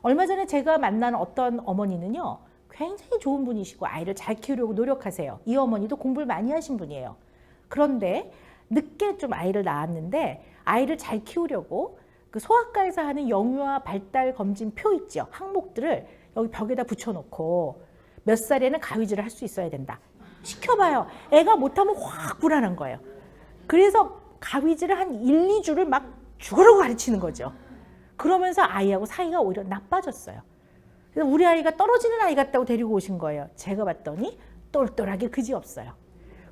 얼마 전에 제가 만난 어떤 어머니는요, 굉장히 좋은 분이시고 아이를 잘 키우려고 노력하세요. 이 어머니도 공부를 많이 하신 분이에요. 그런데 늦게 좀 아이를 낳았는데 아이를 잘 키우려고 그 소아과에서 하는 영유아 발달 검진 표 있죠. 항목들을 여기 벽에다 붙여놓고 몇 살에는 가위질을 할 수 있어야 된다. 시켜봐요. 애가 못하면 확 불안한 거예요. 그래서 가위질을 한 1, 2주를 막 죽으라고 가르치는 거죠. 그러면서 아이하고 사이가 오히려 나빠졌어요. 그래서 우리 아이가 떨어지는 아이 같다고 데리고 오신 거예요. 제가 봤더니 똘똘하게 그지없어요.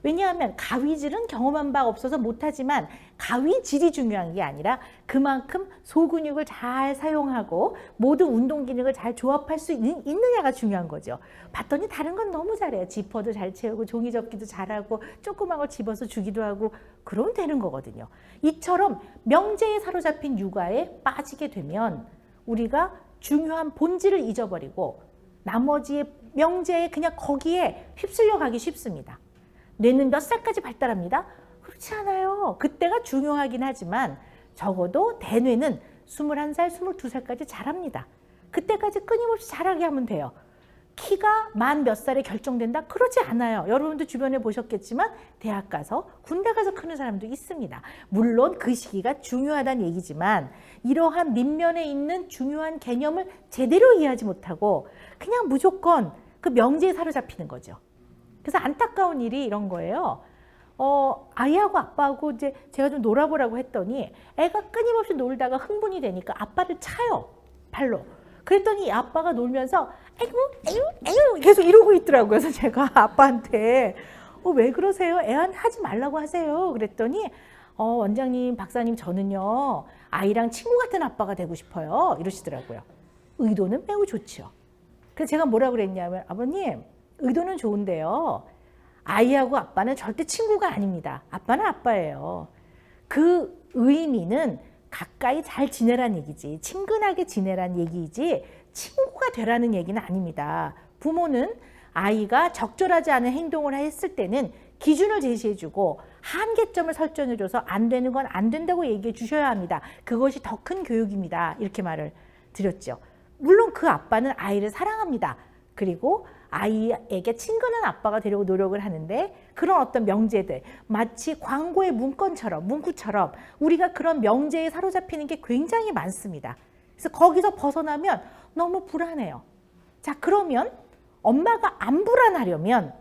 왜냐하면 가위질은 경험한 바가 없어서 못하지만 가위질이 중요한 게 아니라 그만큼 소근육을 잘 사용하고 모든 운동 기능을 잘 조합할 수 있느냐가 중요한 거죠. 봤더니 다른 건 너무 잘해요. 지퍼도 잘 채우고 종이접기도 잘하고 조그만 걸 집어서 주기도 하고 그러면 되는 거거든요. 이처럼 명제에 사로잡힌 육아에 빠지게 되면 우리가 중요한 본질을 잊어버리고 나머지의 명제에 그냥 거기에 휩쓸려 가기 쉽습니다. 뇌는 몇 살까지 발달합니다? 그렇지 않아요. 그때가 중요하긴 하지만 적어도 대뇌는 21살, 22살까지 자랍니다. 그때까지 끊임없이 자라게 하면 돼요. 키가 만 몇 살에 결정된다? 그러지 않아요. 여러분도 주변에 보셨겠지만 대학 가서 군대 가서 크는 사람도 있습니다. 물론 그 시기가 중요하다는 얘기지만 이러한 밑면에 있는 중요한 개념을 제대로 이해하지 못하고 그냥 무조건 그 명제에 사로잡히는 거죠. 그래서 안타까운 일이 이런 거예요. 아이하고 아빠하고 이제 제가 좀 놀아보라고 했더니 애가 끊임없이 놀다가 흥분이 되니까 아빠를 차요. 발로. 그랬더니 이 아빠가 놀면서 에구 에구 에구 계속 이러고 있더라고요. 그래서 제가 아빠한테 왜 그러세요? 애한테 하지 말라고 하세요. 그랬더니 원장님, 박사님 저는요 아이랑 친구 같은 아빠가 되고 싶어요. 이러시더라고요. 의도는 매우 좋죠. 그래서 제가 뭐라고 그랬냐면 아버님 의도는 좋은데요. 아이하고 아빠는 절대 친구가 아닙니다. 아빠는 아빠예요. 그 의미는 가까이 잘 지내란 얘기지 친근하게 지내란 얘기이지 친구가 되라는 얘기는 아닙니다. 부모는 아이가 적절하지 않은 행동을 했을 때는 기준을 제시해주고 한계점을 설정해줘서 안 되는 건 안 된다고 얘기해 주셔야 합니다. 그것이 더 큰 교육입니다. 이렇게 말을 드렸죠. 물론 그 아빠는 아이를 사랑합니다. 그리고 아이에게 친근한 아빠가 되려고 노력을 하는데 그런 어떤 명제들 마치 광고의 문구처럼 우리가 그런 명제에 사로잡히는 게 굉장히 많습니다. 그래서 거기서 벗어나면 너무 불안해요. 자, 그러면 엄마가 안 불안하려면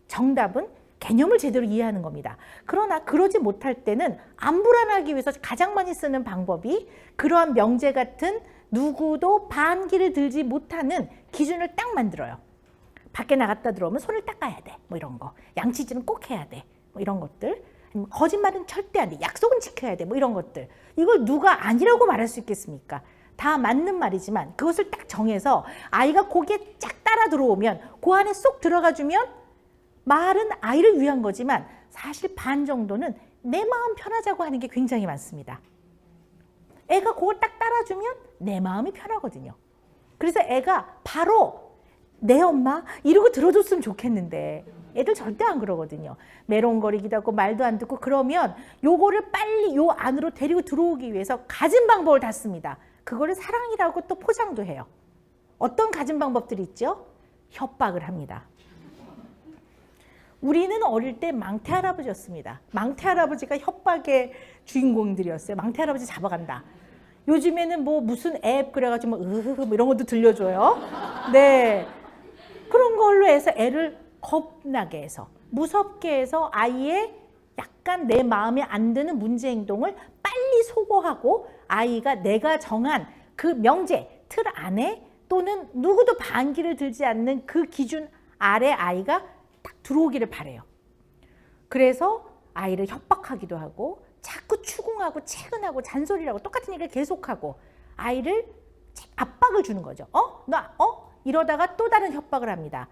정답은 개념을 제대로 이해하는 겁니다. 그러나 그러지 못할 때는 안 불안하기 위해서 가장 많이 쓰는 방법이 그러한 명제 같은 누구도 반기를 들지 못하는 기준을 딱 만들어요. 밖에 나갔다 들어오면 손을 닦아야 돼. 뭐 이런 거. 양치질은 꼭 해야 돼. 뭐 이런 것들. 아니면 거짓말은 절대 안 돼. 약속은 지켜야 돼. 뭐 이런 것들. 이걸 누가 아니라고 말할 수 있겠습니까? 다 맞는 말이지만 그것을 딱 정해서 아이가 거기에 쫙 따라 들어오면 그 안에 쏙 들어가 주면 말은 아이를 위한 거지만 사실 반 정도는 내 마음 편하자고 하는 게 굉장히 많습니다. 애가 그걸 딱 따라주면 내 마음이 편하거든요. 그래서 애가 바로 내 엄마 이러고 들어줬으면 좋겠는데 애들 절대 안 그러거든요. 메롱거리기도 하고 말도 안 듣고 그러면 요거를 빨리 요 안으로 데리고 들어오기 위해서 가진 방법을 다 씁니다. 그거를 사랑이라고 또 포장도 해요. 어떤 가진 방법들이 있죠? 협박을 합니다. 우리는 어릴 때 망태 할아버지였습니다. 망태 할아버지가 협박의 주인공들이었어요. 망태 할아버지 잡아간다. 요즘에는 뭐 무슨 앱 그래가지고 뭐 이런 것도 들려줘요. 네, 그런 걸로 해서 애를 겁나게 해서 무섭게 해서 아이의 약간 내 마음에 안 드는 문제 행동을 빨리 소거하고 아이가 내가 정한 그 명제 틀 안에 또는 누구도 반기를 들지 않는 그 기준 아래 아이가 딱 들어오기를 바래요. 그래서 아이를 협박하기도 하고 자꾸 추궁하고 채근하고 잔소리를 똑같은 얘기를 계속하고 아이를 압박을 주는 거죠. 이러다가 또 다른 협박을 합니다.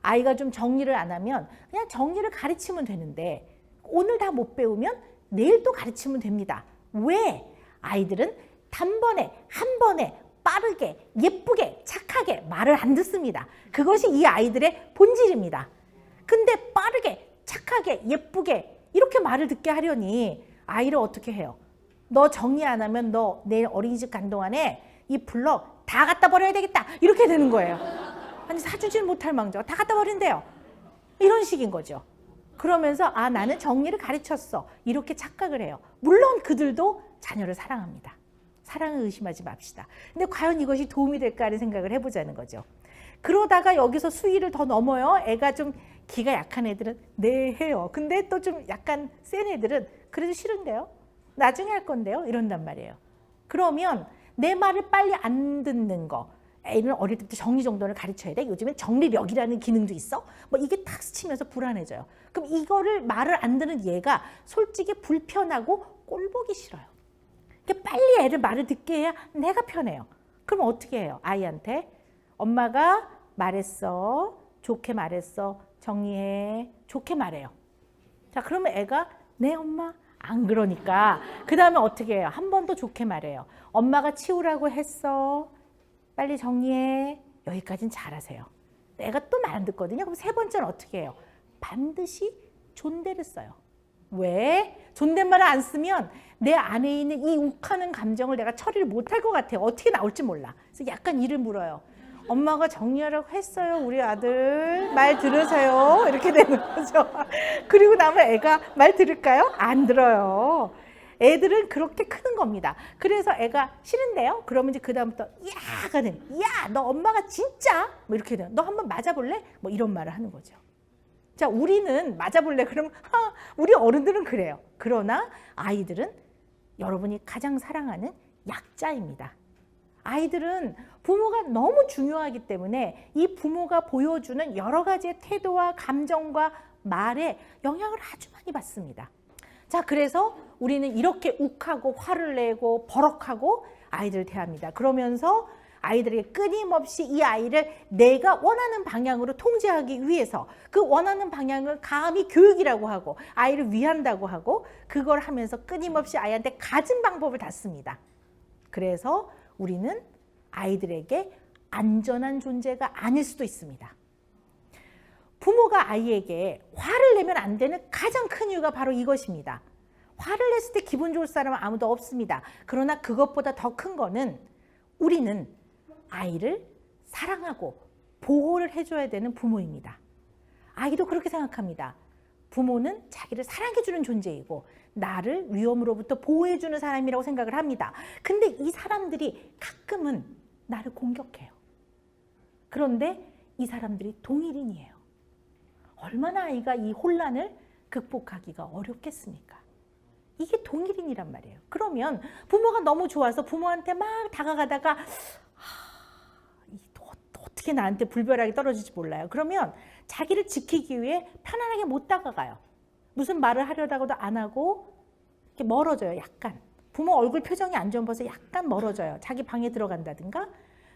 아이가 좀 정리를 안 하면 그냥 정리를 가르치면 되는데 오늘 다 못 배우면 내일 또 가르치면 됩니다. 왜? 아이들은 단번에 한 번에 빠르게 예쁘게 착하게 말을 안 듣습니다. 그것이 이 아이들의 본질입니다. 근데 빠르게 착하게 예쁘게 이렇게 말을 듣게 하려니 아이를 어떻게 해요? 너 정리 안 하면 너 내일 어린이집 간 동안에 이 블럭 다 갖다 버려야 되겠다. 이렇게 되는 거예요. 아니 사주질 못할 망정 다 갖다 버린대요. 이런 식인 거죠. 그러면서 아 나는 정리를 가르쳤어. 이렇게 착각을 해요. 물론 그들도 자녀를 사랑합니다. 사랑을 의심하지 맙시다. 근데 과연 이것이 도움이 될까 하는 생각을 해보자는 거죠. 그러다가 여기서 수위를 더 넘어요. 애가 좀 기가 약한 애들은 네 해요. 근데 또 좀 약간 센 애들은 그래도 싫은데요. 나중에 할 건데요. 이런단 말이에요. 그러면 내 말을 빨리 안 듣는 거. 애는 어릴 때부터 정리정돈을 가르쳐야 돼. 요즘엔 정리력이라는 기능도 있어. 뭐 이게 탁 스치면서 불안해져요. 그럼 이거를 말을 안 듣는 얘가 솔직히 불편하고 꼴 보기 싫어요. 그러니까 빨리 애를 말을 듣게 해야 내가 편해요. 그럼 어떻게 해요? 아이한테 엄마가 말했어. 좋게 말했어. 정리해. 좋게 말해요. 자, 그러면 애가 네 엄마 안 그러니까 그 다음에 어떻게 해요? 한 번 더 좋게 말해요. 엄마가 치우라고 했어. 빨리 정리해. 여기까지는 잘하세요. 내가 또 말 안 듣거든요. 그럼 세 번째는 어떻게 해요? 반드시 존대를 써요. 왜? 존댓말을 안 쓰면 내 안에 있는 이 욱하는 감정을 내가 처리를 못할 것 같아요. 어떻게 나올지 몰라. 그래서 약간 이를 물어요. 엄마가 정리하라고 했어요. 우리 아들 말 들으세요. 이렇게 되는 거죠. 그리고 나면 애가 말 들을까요? 안 들어요. 애들은 그렇게 크는 겁니다. 그래서 애가 싫은데요? 그러면 이제 그다음부터 야가 되는 야, 너 엄마가 진짜 뭐 이렇게 돼요. 너 한번 맞아볼래? 뭐 이런 말을 하는 거죠. 자, 우리는 맞아볼래? 그러면 우리 어른들은 그래요. 그러나 아이들은 여러분이 가장 사랑하는 약자입니다. 아이들은 부모가 너무 중요하기 때문에 이 부모가 보여주는 여러 가지의 태도와 감정과 말에 영향을 아주 많이 받습니다. 자, 그래서 우리는 이렇게 욱하고 화를 내고 버럭하고 아이들을 대합니다. 그러면서 아이들에게 끊임없이 이 아이를 내가 원하는 방향으로 통제하기 위해서 그 원하는 방향을 감히 교육이라고 하고 아이를 위한다고 하고 그걸 하면서 끊임없이 아이한테 갖은 방법을 다 씁니다. 그래서 우리는 아이들에게 안전한 존재가 아닐 수도 있습니다. 부모가 아이에게 화를 내면 안 되는 가장 큰 이유가 바로 이것입니다. 화를 냈을 때 기분 좋을 사람은 아무도 없습니다. 그러나 그것보다 더 큰 거는 우리는 아이를 사랑하고 보호를 해줘야 되는 부모입니다. 아이도 그렇게 생각합니다. 부모는 자기를 사랑해주는 존재이고 나를 위험으로부터 보호해주는 사람이라고 생각을 합니다. 근데 이 사람들이 가끔은 나를 공격해요. 그런데 이 사람들이 동일인이에요. 얼마나 아이가 이 혼란을 극복하기가 어렵겠습니까? 이게 동일인이란 말이에요. 그러면 부모가 너무 좋아서 부모한테 막 다가가다가 어떻게 나한테 불벼락이 떨어질지 몰라요. 그러면 자기를 지키기 위해 편안하게 못 다가가요. 무슨 말을 하려다가도 안 하고 이렇게 멀어져요. 약간. 부모 얼굴 표정이 안 좋은 벌써 약간 멀어져요. 자기 방에 들어간다든가.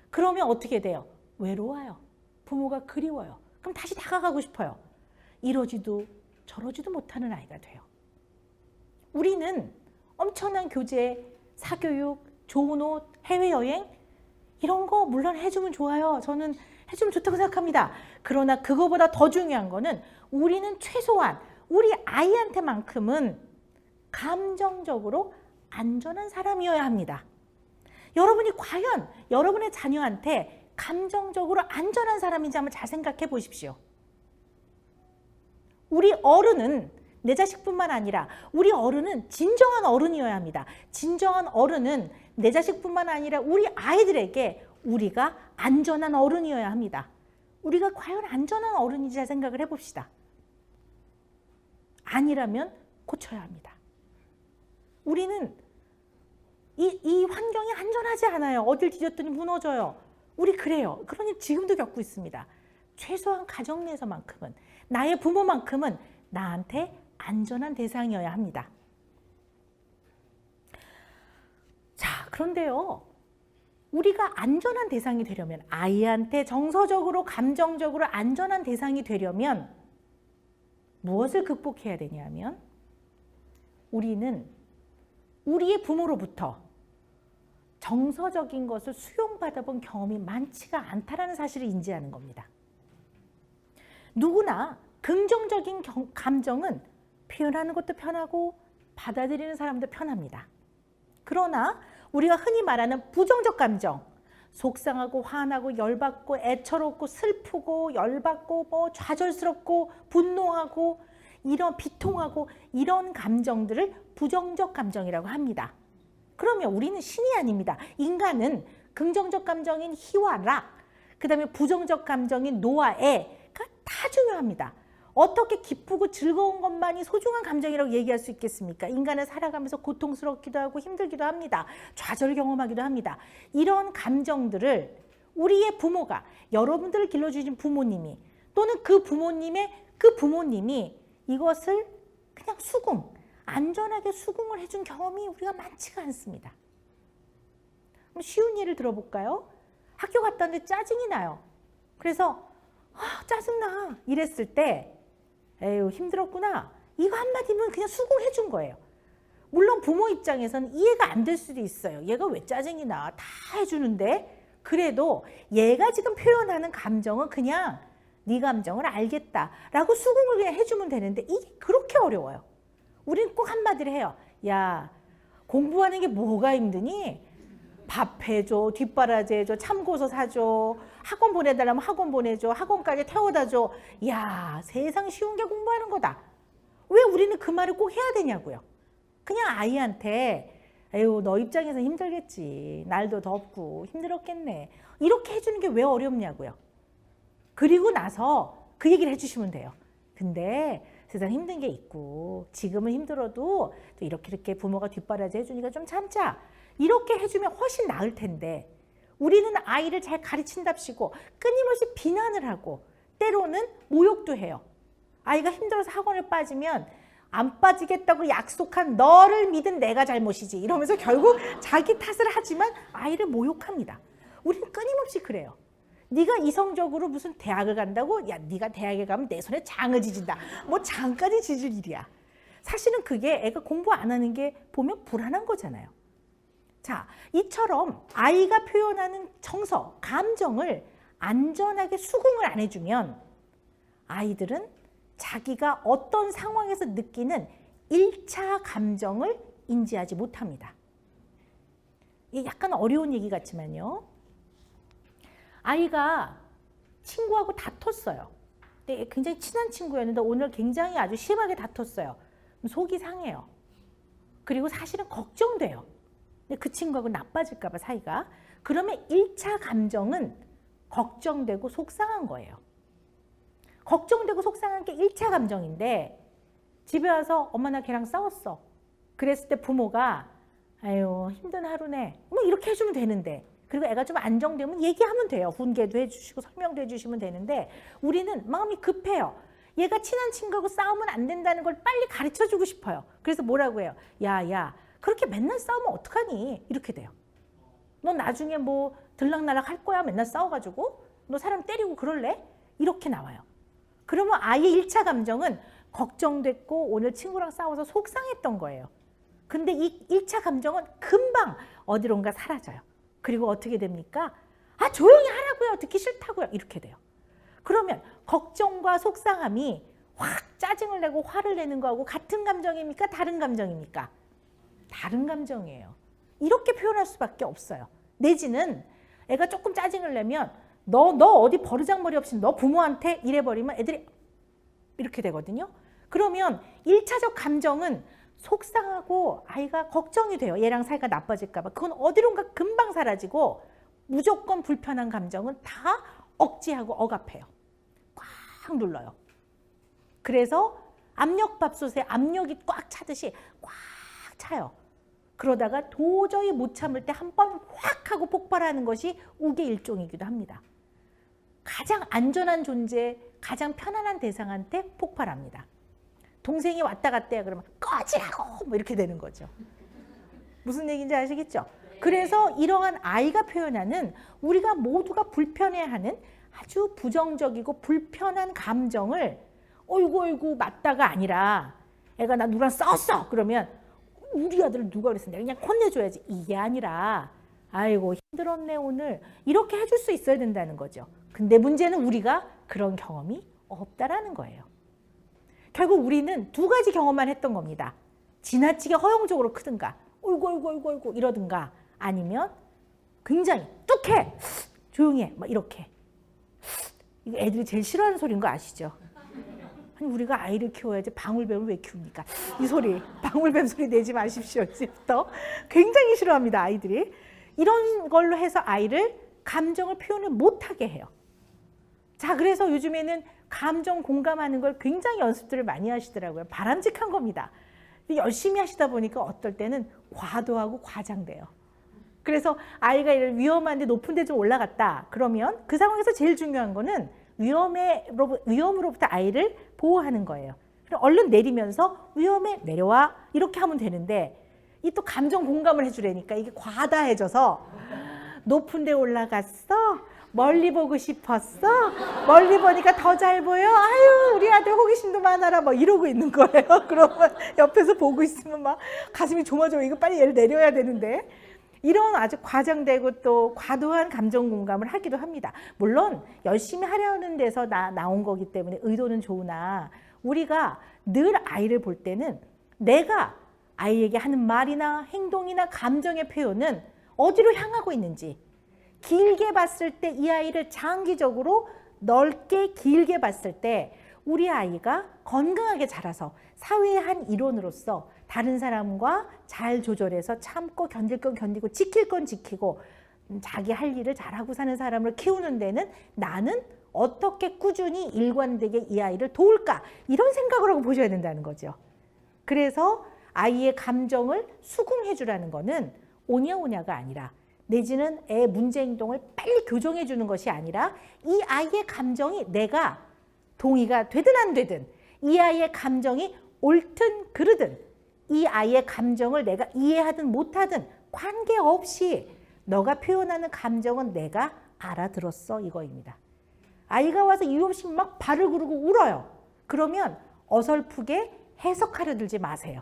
그러면 어떻게 돼요? 외로워요. 부모가 그리워요. 그럼 다시 다가가고 싶어요. 이러지도 저러지도 못하는 아이가 돼요. 우리는 엄청난 교재, 사교육, 좋은 옷, 해외여행 이런 거 물론 해주면 좋아요. 저는 해주면 좋다고 생각합니다. 그러나 그거보다 더 중요한 거는 우리는 최소한 우리 아이한테만큼은 감정적으로 안전한 사람이어야 합니다. 여러분이 과연 여러분의 자녀한테 감정적으로 안전한 사람인지 한번 잘 생각해 보십시오. 우리 어른은 내 자식뿐만 아니라 우리 어른은 진정한 어른이어야 합니다. 진정한 어른은 내 자식뿐만 아니라 우리 아이들에게 우리가 안전한 어른이어야 합니다. 우리가 과연 안전한 어른인지 잘 생각을 해봅시다. 아니라면 고쳐야 합니다. 우리는 이 환경이 안전하지 않아요. 어딜 뒤졌더니 무너져요. 우리 그래요. 그러니 지금도 겪고 있습니다. 최소한 가정 내에서만큼은 나의 부모만큼은 나한테 안전한 대상이어야 합니다. 자, 그런데요. 우리가 안전한 대상이 되려면 아이한테 정서적으로 감정적으로 안전한 대상이 되려면 무엇을 극복해야 되냐면 우리는 우리의 부모로부터 정서적인 것을 수용받아 본 경험이 많지가 않다는 사실을 인지하는 겁니다. 누구나 긍정적인 감정은 표현하는 것도 편하고 받아들이는 사람도 편합니다. 그러나 우리가 흔히 말하는 부정적 감정, 속상하고 화나고 열받고 애처롭고 슬프고 열받고 뭐 좌절스럽고 분노하고 이런 비통하고 이런 감정들을 부정적 감정이라고 합니다. 그러면 우리는 신이 아닙니다. 인간은 긍정적 감정인 희와 락, 그 다음에 부정적 감정인 노와 애가 다 중요합니다. 어떻게 기쁘고 즐거운 것만이 소중한 감정이라고 얘기할 수 있겠습니까? 인간은 살아가면서 고통스럽기도 하고 힘들기도 합니다. 좌절을 경험하기도 합니다. 이런 감정들을 우리의 부모가, 여러분들을 길러주신 부모님이 또는 그 부모님이 이것을 그냥 안전하게 수긍을 해준 경험이 우리가 많지가 않습니다. 쉬운 예를 들어볼까요? 학교 갔다 왔는데 짜증이 나요. 그래서 짜증나 이랬을 때 에휴 힘들었구나 이거 한마디면 그냥 수긍해 준 거예요. 물론 부모 입장에서는 이해가 안 될 수도 있어요. 얘가 왜 짜증이 나? 다 해주는데 그래도 얘가 지금 표현하는 감정은 그냥 네 감정을 알겠다라고 수긍을 그냥 해주면 되는데 이게 그렇게 어려워요. 우리는 꼭 한마디를 해요. 야 공부하는 게 뭐가 힘드니? 밥 해줘, 뒷바라지 해줘, 참고서 사줘, 학원 보내달라면 학원 보내줘, 학원까지 태워다 줘. 야 세상 쉬운 게 공부하는 거다. 왜 우리는 그 말을 꼭 해야 되냐고요. 그냥 아이한테 에휴 너 입장에서 힘들겠지. 날도 덥고 힘들었겠네. 이렇게 해주는 게 왜 어렵냐고요. 그리고 나서 그 얘기를 해주시면 돼요. 근데 세상 힘든 게 있고 지금은 힘들어도 또 이렇게 부모가 뒷바라지 해주니까 좀 참자. 이렇게 해주면 훨씬 나을 텐데 우리는 아이를 잘 가르친답시고 끊임없이 비난을 하고 때로는 모욕도 해요. 아이가 힘들어서 학원을 빠지면 안 빠지겠다고 약속한 너를 믿은 내가 잘못이지 이러면서 결국 자기 탓을 하지만 아이를 모욕합니다. 우리는 끊임없이 그래요. 네가 이성적으로 무슨 대학을 간다고? 야 네가 대학에 가면 내 손에 장을 지진다. 뭐 장까지 지질 일이야. 사실은 그게 애가 공부 안 하는 게 보면 불안한 거잖아요. 자, 이처럼 아이가 표현하는 정서, 감정을 안전하게 수긍을 안 해주면 아이들은 자기가 어떤 상황에서 느끼는 1차 감정을 인지하지 못합니다. 이게 약간 어려운 얘기 같지만요. 아이가 친구하고 다퉜어요. 근데 굉장히 친한 친구였는데 오늘 굉장히 아주 심하게 다퉜어요. 속이 상해요. 그리고 사실은 걱정돼요. 그 친구하고 나빠질까 봐 사이가. 그러면 1차 감정은 걱정되고 속상한 거예요. 걱정되고 속상한 게 1차 감정인데 집에 와서 엄마 나 걔랑 싸웠어. 그랬을 때 부모가 아유 힘든 하루네 뭐 이렇게 해주면 되는데 그리고 애가 좀 안정되면 얘기하면 돼요. 훈계도 해주시고 설명도 해주시면 되는데 우리는 마음이 급해요. 얘가 친한 친구하고 싸우면 안 된다는 걸 빨리 가르쳐주고 싶어요. 그래서 뭐라고 해요? 야 그렇게 맨날 싸우면 어떡하니? 이렇게 돼요. 너 나중에 뭐 들락날락 할 거야? 맨날 싸워가지고? 너 사람 때리고 그럴래? 이렇게 나와요. 그러면 아이의 1차 감정은 걱정됐고 오늘 친구랑 싸워서 속상했던 거예요. 근데 이 1차 감정은 금방 어디론가 사라져요. 그리고 어떻게 됩니까? 아 조용히 하라고요. 듣기 싫다고요. 이렇게 돼요. 그러면 걱정과 속상함이 확 짜증을 내고 화를 내는 거하고 같은 감정입니까? 다른 감정입니까? 다른 감정이에요. 이렇게 표현할 수밖에 없어요. 내지는 애가 조금 짜증을 내면 너 어디 버르장머리 없이 너 부모한테 이래버리면 애들이 이렇게 되거든요. 그러면 1차적 감정은 속상하고 아이가 걱정이 돼요. 얘랑 사이가 나빠질까 봐. 그건 어디론가 금방 사라지고 무조건 불편한 감정은 다 억지하고 억압해요. 꽉 눌러요. 그래서 압력밥솥에 압력이 꽉 차듯이 꽉 차요. 그러다가 도저히 못 참을 때 한 번 확 하고 폭발하는 것이 우의 일종이기도 합니다. 가장 안전한 존재, 가장 편안한 대상한테 폭발합니다. 동생이 왔다 갔다 해 그러면 꺼지라고 뭐 이렇게 되는 거죠. 무슨 얘기인지 아시겠죠? 그래서 이러한 아이가 표현하는 우리가 모두가 불편해하는 아주 부정적이고 불편한 감정을 어이구 맞다가 아니라 애가 나 누구랑 싸웠어 그러면 우리 아들 누가 그랬어 내가 그냥 혼내줘야지 이게 아니라 아이고 힘들었네 오늘 이렇게 해줄 수 있어야 된다는 거죠. 근데 문제는 우리가 그런 경험이 없다라는 거예요. 결국 우리는 두 가지 경험만 했던 겁니다. 지나치게 허용적으로 크든가 어이구 이러든가 아니면 굉장히 뚝해, 조용히 해, 막 이렇게. 이거 애들이 제일 싫어하는 소리인 거 아시죠? 아니 우리가 아이를 키워야지 방울뱀을 왜 키웁니까? 이 소리, 방울뱀 소리 내지 마십시오. 이제부터 굉장히 싫어합니다, 아이들이. 이런 걸로 해서 아이를 감정을 표현을 못하게 해요. 자, 그래서 요즘에는 감정 공감하는 걸 굉장히 연습들을 많이 하시더라고요. 바람직한 겁니다. 열심히 하시다 보니까 어떨 때는 과도하고 과장돼요. 그래서 아이가 위험한데 높은 데 좀 올라갔다. 그러면 그 상황에서 제일 중요한 거는 위험으로부터 아이를 보호하는 거예요. 그럼 얼른 내리면서 위험해, 내려와. 이렇게 하면 되는데 이 또 감정 공감을 해주려니까 이게 과다해져서 높은 데 올라갔어? 멀리 보고 싶었어? 멀리 보니까 더 잘 보여? 아유 우리 아들 호기심도 많아라 뭐 이러고 있는 거예요. 그러면 옆에서 보고 있으면 막 가슴이 조마조마 이거 빨리 얘를 내려야 되는데 이런 아주 과장되고 또 과도한 감정 공감을 하기도 합니다. 물론 열심히 하려는 데서 나온 거기 때문에 의도는 좋으나 우리가 늘 아이를 볼 때는 내가 아이에게 하는 말이나 행동이나 감정의 표현은 어디로 향하고 있는지 길게 봤을 때 이 아이를 장기적으로 넓게 길게 봤을 때 우리 아이가 건강하게 자라서 사회의 한 일원으로서 다른 사람과 잘 조절해서 참고 견딜 건 견디고 지킬 건 지키고 자기 할 일을 잘하고 사는 사람을 키우는 데는 나는 어떻게 꾸준히 일관되게 이 아이를 도울까 이런 생각을 하고 보셔야 된다는 거죠. 그래서 아이의 감정을 수긍해 주라는 거는 오냐오냐가 아니라 내지는 애 문제 행동을 빨리 교정해 주는 것이 아니라 이 아이의 감정이 내가 동의가 되든 안 되든 이 아이의 감정이 옳든 그르든 이 아이의 감정을 내가 이해하든 못하든 관계없이 너가 표현하는 감정은 내가 알아들었어 이거입니다. 아이가 와서 이유 없이 막 발을 구르고 울어요. 그러면 어설프게 해석하려 들지 마세요.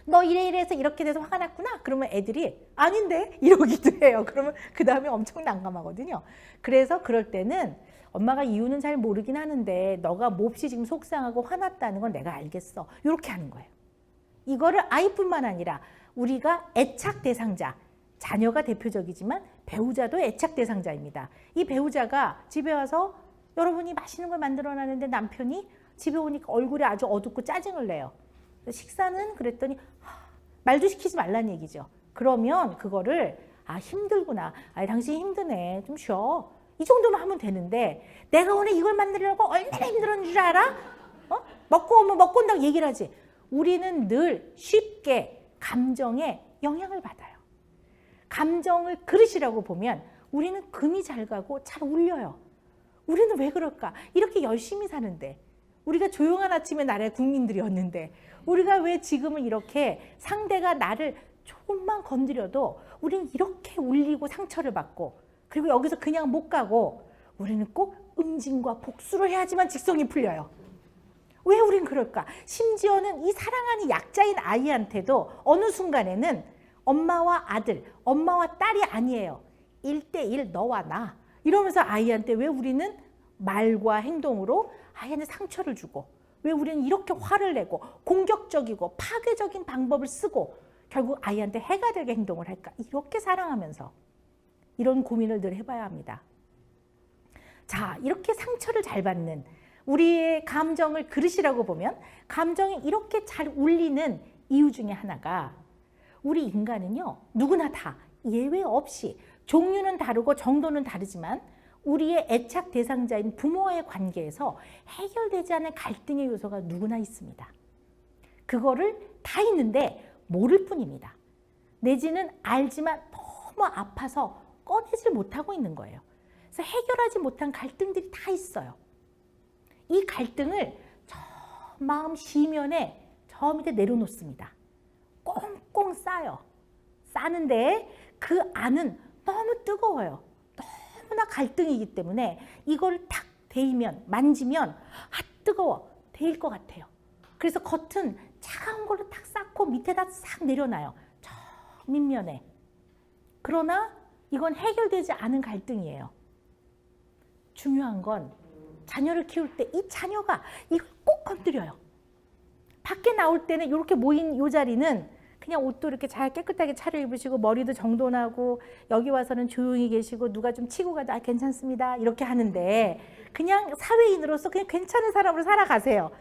너 이래서 이렇게 돼서 화가 났구나. 그러면 애들이 아닌데 이러기도 해요. 그러면 그 다음에 엄청 난감하거든요. 그래서 그럴 때는 엄마가 이유는 잘 모르긴 하는데 너가 몹시 지금 속상하고 화났다는 건 내가 알겠어. 이렇게 하는 거예요. 이거를 아이뿐만 아니라 우리가 애착 대상자, 자녀가 대표적이지만 배우자도 애착 대상자입니다. 이 배우자가 집에 와서 여러분이 맛있는 걸 만들어 놨는데 남편이 집에 오니까 얼굴이 아주 어둡고 짜증을 내요. 식사는 그랬더니 말도 시키지 말라는 얘기죠. 그러면 그거를 힘들구나. 당신 힘드네. 좀 쉬어. 이 정도만 하면 되는데 내가 오늘 이걸 만들려고 얼마나 힘들었는 줄 알아? 먹고 오면 먹고 온다고 얘기를 하지. 우리는 늘 쉽게 감정에 영향을 받아요. 감정을 그릇이라고 보면 우리는 금이 잘 가고 잘 울려요. 우리는 왜 그럴까? 이렇게 열심히 사는데 우리가 조용한 아침의 나라의 국민들이었는데 우리가 왜 지금은 이렇게 상대가 나를 조금만 건드려도 우리는 이렇게 울리고 상처를 받고 그리고 여기서 그냥 못 가고 우리는 꼭 응징과 복수를 해야지만 직성이 풀려요. 왜 우린 그럴까? 심지어는 이 사랑하는 약자인 아이한테도 어느 순간에는 엄마와 아들, 엄마와 딸이 아니에요. 1대1 너와 나 이러면서 아이한테 왜 우리는 말과 행동으로 아이한테 상처를 주고 왜 우리는 이렇게 화를 내고 공격적이고 파괴적인 방법을 쓰고 결국 아이한테 해가 되게 행동을 할까? 이렇게 사랑하면서 이런 고민을 늘 해봐야 합니다. 자, 이렇게 상처를 잘 받는 우리의 감정을 그릇이라고 보면 감정이 이렇게 잘 울리는 이유 중에 하나가 우리 인간은요 누구나 다 예외 없이 종류는 다르고 정도는 다르지만 우리의 애착 대상자인 부모와의 관계에서 해결되지 않은 갈등의 요소가 누구나 있습니다. 그거를 다 있는데 모를 뿐입니다. 내지는 알지만 너무 아파서 꺼내질 못하고 있는 거예요. 그래서 해결하지 못한 갈등들이 다 있어요. 이 갈등을 저 마음 시면에 저 밑에 내려놓습니다. 꽁꽁 싸요. 싸는데 그 안은 너무 뜨거워요. 너무나 갈등이기 때문에 이걸 탁 데이면 만지면 뜨거워 데일 것 같아요. 그래서 겉은 차가운 걸로 탁 쌓고 밑에다 싹 내려놔요. 저 밑면에. 그러나 이건 해결되지 않은 갈등이에요. 중요한 건 자녀를 키울 때 이 자녀가 이걸 꼭 건드려요. 밖에 나올 때는 이렇게 모인 이 자리는 그냥 옷도 이렇게 잘 깨끗하게 차려입으시고 머리도 정돈하고 여기 와서는 조용히 계시고 누가 좀 치고 가도 아, 괜찮습니다 이렇게 하는데 그냥 사회인으로서 그냥 괜찮은 사람으로 살아가세요.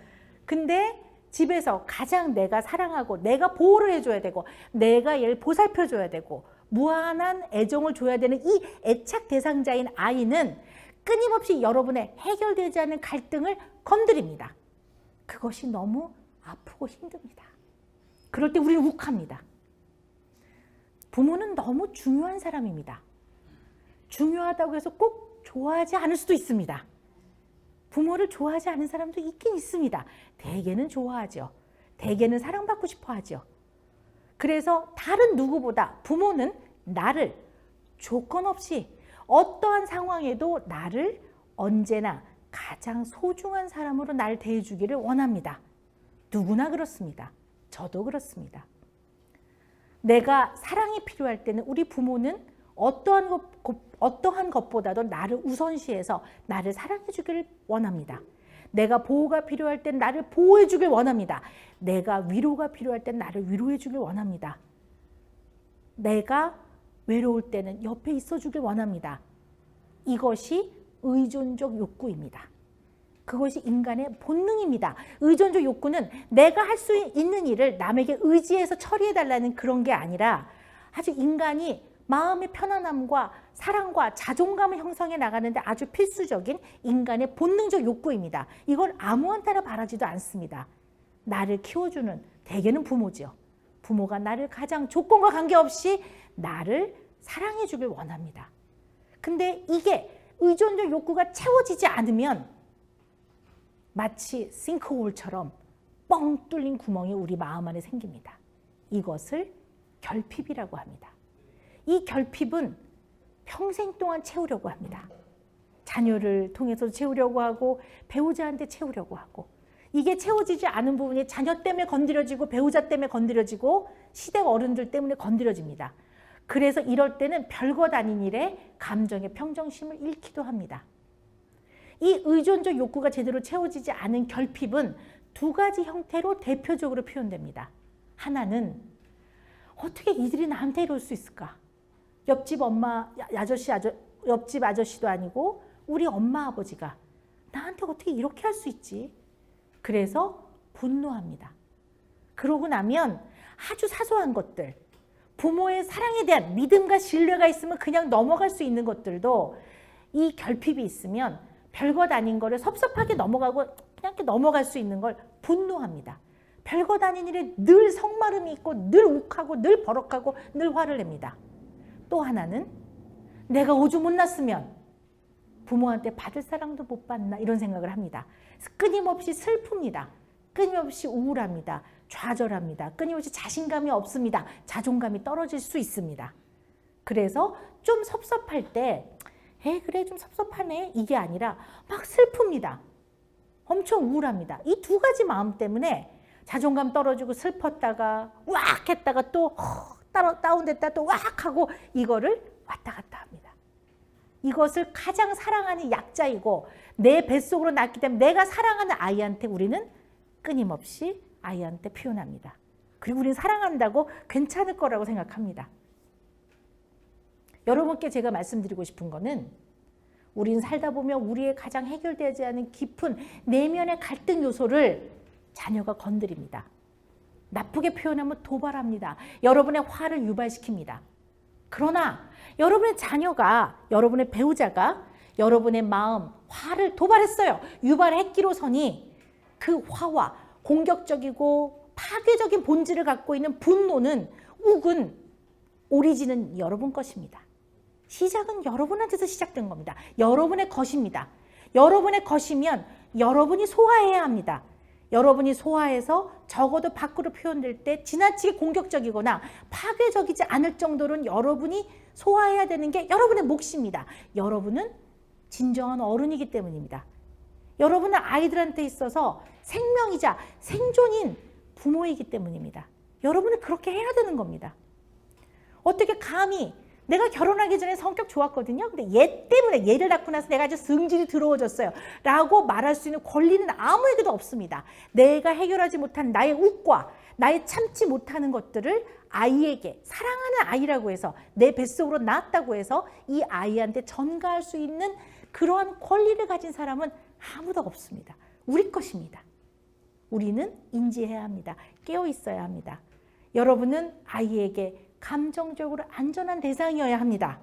근데 집에서 가장 내가 사랑하고 내가 보호를 해줘야 되고 내가 얘를 보살펴줘야 되고 무한한 애정을 줘야 되는 이 애착 대상자인 아이는 끊임없이 여러분의 해결되지 않은 갈등을 건드립니다. 그것이 너무 아프고 힘듭니다. 그럴 때 우리는 욱합니다. 부모는 너무 중요한 사람입니다. 중요하다고 해서 꼭 좋아하지 않을 수도 있습니다. 부모를 좋아하지 않은 사람도 있긴 있습니다. 대개는 좋아하죠. 대개는 사랑받고 싶어 하죠. 그래서 다른 누구보다 부모는 나를 조건 없이 어떠한 상황에도 나를 언제나 가장 소중한 사람으로 날 대해주기를 원합니다. 누구나 그렇습니다. 저도 그렇습니다. 내가 사랑이 필요할 때는 우리 부모는 어떠한 것보다도 나를 우선시해서 나를 사랑해 주기를 원합니다. 내가 보호가 필요할 땐 나를 보호해 주길 원합니다. 내가 위로가 필요할 땐 나를 위로해 주길 원합니다. 내가 외로울 때는 옆에 있어 주길 원합니다. 이것이 의존적 욕구입니다. 그것이 인간의 본능입니다. 의존적 욕구는 내가 할 수 있는 일을 남에게 의지해서 처리해달라는 그런 게 아니라 아주 인간이 마음의 편안함과 사랑과 자존감을 형성해 나가는데 아주 필수적인 인간의 본능적 욕구입니다. 이걸 아무한테나 바라지도 않습니다. 나를 키워주는 대개는 부모죠. 부모가 나를 가장 조건과 관계없이 나를 사랑해 주길 원합니다. 근데 이게 의존적 욕구가 채워지지 않으면 마치 싱크홀처럼 뻥 뚫린 구멍이 우리 마음 안에 생깁니다. 이것을 결핍이라고 합니다. 이 결핍은 평생 동안 채우려고 합니다. 자녀를 통해서 채우려고 하고 배우자한테 채우려고 하고 이게 채워지지 않은 부분이 자녀 때문에 건드려지고 배우자 때문에 건드려지고 시댁 어른들 때문에 건드려집니다. 그래서 이럴 때는 별것 아닌 일에 감정의 평정심을 잃기도 합니다. 이 의존적 욕구가 제대로 채워지지 않은 결핍은 두 가지 형태로 대표적으로 표현됩니다. 하나는 어떻게 이들이 나한테 이럴 수 있을까? 옆집 엄마, 옆집 아저씨도 아니고 우리 엄마 아버지가 나한테 어떻게 이렇게 할 수 있지? 그래서 분노합니다. 그러고 나면 아주 사소한 것들, 부모의 사랑에 대한 믿음과 신뢰가 있으면 그냥 넘어갈 수 있는 것들도 이 결핍이 있으면 별것 아닌 거를 섭섭하게 넘어가고 그냥 이렇게 넘어갈 수 있는 걸 분노합니다. 별것 아닌 일에 늘 성마름이 있고 늘 욱하고 늘 버럭하고 늘 화를 냅니다. 또 하나는 내가 오죽 못났으면 부모한테 받을 사랑도 못 받나 이런 생각을 합니다. 끊임없이 슬픕니다. 끊임없이 우울합니다. 좌절합니다. 끊임없이 자신감이 없습니다. 자존감이 떨어질 수 있습니다. 그래서 좀 섭섭할 때 그래 좀 섭섭하네 이게 아니라 막 슬픕니다. 엄청 우울합니다. 이 두 가지 마음 때문에 자존감 떨어지고 슬펐다가 왁 했다가 또 다운됐다 또 왁 하고 이거를 왔다 갔다 합니다. 이것을 가장 사랑하는 약자이고 내 뱃속으로 낳기 때문에 내가 사랑하는 아이한테 우리는 끊임없이 아이한테 표현합니다. 그리고 우리는 사랑한다고 괜찮을 거라고 생각합니다. 여러분께 제가 말씀드리고 싶은 거는 우리는 살다 보면 우리의 가장 해결되지 않은 깊은 내면의 갈등 요소를 자녀가 건드립니다. 나쁘게 표현하면 도발합니다. 여러분의 화를 유발시킵니다. 그러나 여러분의 자녀가, 여러분의 배우자가 여러분의 마음, 화를 도발했어요. 유발했기로서니 그 화와 공격적이고 파괴적인 본질을 갖고 있는 분노는, 욱은, 오리진은 여러분 것입니다. 시작은 여러분한테서 시작된 겁니다. 여러분의 것입니다. 여러분의 것이면 여러분이 소화해야 합니다. 여러분이 소화해서 적어도 밖으로 표현될 때 지나치게 공격적이거나 파괴적이지 않을 정도로는 여러분이 소화해야 되는 게 여러분의 몫입니다. 여러분은 진정한 어른이기 때문입니다. 여러분은 아이들한테 있어서 생명이자 생존인 부모이기 때문입니다. 여러분은 그렇게 해야 되는 겁니다. 어떻게 감히 내가 결혼하기 전에 성격 좋았거든요. 근데 얘 때문에 얘를 낳고 나서 내가 아주 성질이 더러워졌어요. 라고 말할 수 있는 권리는 아무에게도 없습니다. 내가 해결하지 못한 나의 욱과 나의 참지 못하는 것들을 아이에게, 사랑하는 아이라고 해서, 내 뱃속으로 낳았다고 해서 이 아이한테 전가할 수 있는 그러한 권리를 가진 사람은 아무도 없습니다. 우리 것입니다. 우리는 인지해야 합니다. 깨어 있어야 합니다. 여러분은 아이에게 감정적으로 안전한 대상이어야 합니다.